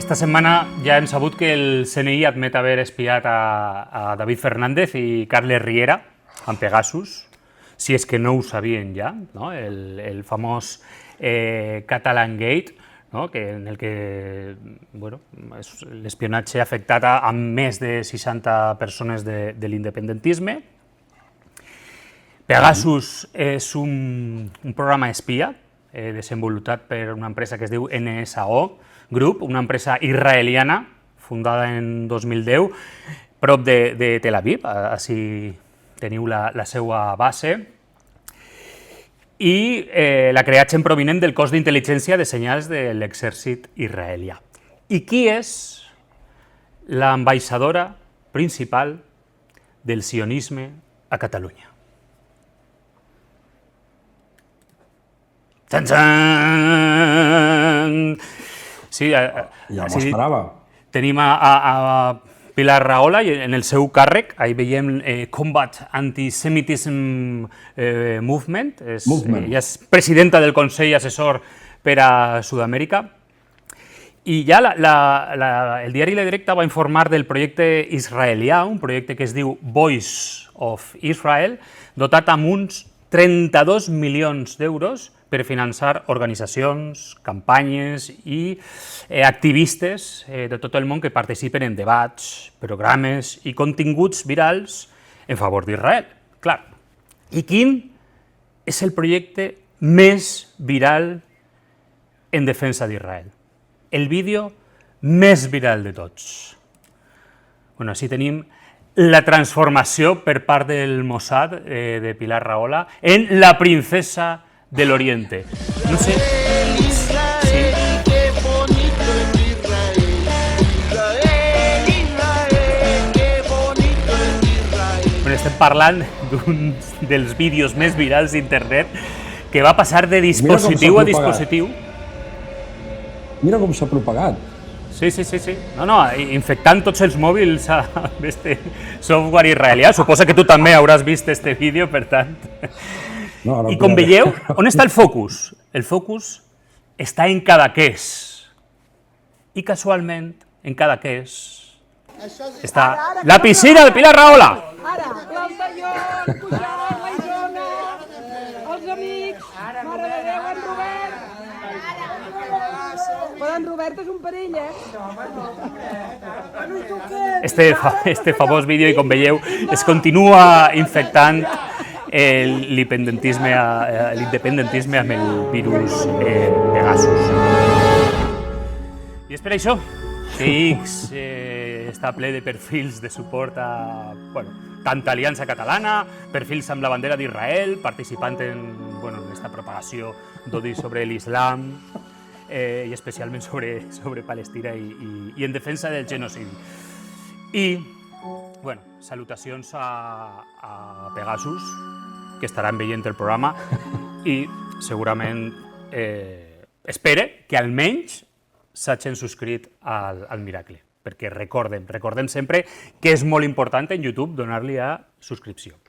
Esta setmana ja hem sabut que el CNI admet haver espiat a David Fernández i Carles Riera amb Pegasus, si és que no ho sabien ja, no? El famós Catalan Gate, no? En el que bueno, l'espionatge ha afectat a més de 60 persones de l'independentisme. Pegasus és un programa espia desenvolupat per una empresa que es diu NSO Group, una empresa israeliana fundada en 2010 prop de Tel Aviv, així teniu la seva base, i la creat gent provinent del cos d'intel·ligència de senyals de l'exèrcit israelià. I qui és l'ambaixadora principal del sionisme a Catalunya? Txan-txan! Sí, ja m'ho esperava. Tenim a Pilar Rahola en el seu càrrec, ahí veiem Combat Antisemitism Movement, ella és presidenta del Consell Assessor per a Sud-amèrica, i ja el diari La Directa va informar del projecte israelià, un projecte que es diu Voice of Israel, dotat amb uns 32 milions d'euros per finançar organitzacions, campanyes i activistes de tot el món que participen en debats, programes i continguts virals en favor d'Israel. Clar. I quin és el projecte més viral en defensa d'Israel? El vídeo més viral de tots. Bueno, així tenim la transformació per part del Mossad de Pilar Rahola en la princesa del Oriente. No sé... Bueno, estem parlant d'un dels vídeos més virals d'internet que va passar de dispositiu a dispositiu. Mira com s'ha propagat. Sí. No, infectant tots els mòbils amb este software israelià. Suposa que tu també hauràs vist este vídeo, per tant... I com veieu, on està el focus? El focus està en Cadaqués. I casualment, en Cadaqués, està la piscina de Pilar Rahola. Ara, l'Altaiol, Pujol, la Isona, els amics, Mare de Déu, en Robert. Però en Robert és un perill, Este famós vídeo, i com veieu, es continua infectant l'independentisme amb el virus Pegasus. I és per això que X està ple de perfils de suport a tanta aliança catalana, perfils amb la bandera d'Israel, participant en aquesta propagació d'odi sobre l'islam i especialment sobre Palestina i en defensa del genocidi. I salutacions a Pegasus, que estaran veient el programa, i segurament espere que almenys s'hagin subscrit al Miracle, perquè recordem sempre que és molt important en YouTube donar-li a subscripció.